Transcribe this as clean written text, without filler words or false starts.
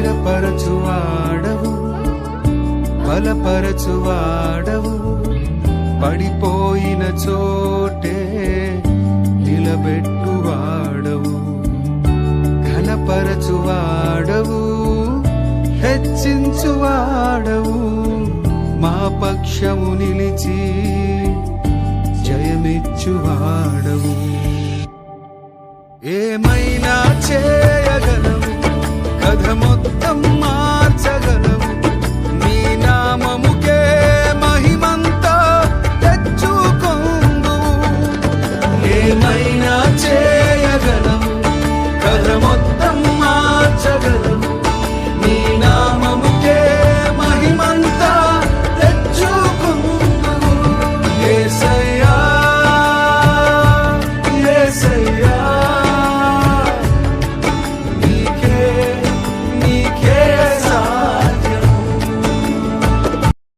స్థిరపరచువాడవు, బలపరచువాడవు, పడిపోయిన చోటే నిలబెట్టువాడవు, ఘనపరచువాడవు, హెచ్చించువాడవు, మా పక్షము నిలిచి జయమిచ్చువాడవు. ఏమైనా చేయగల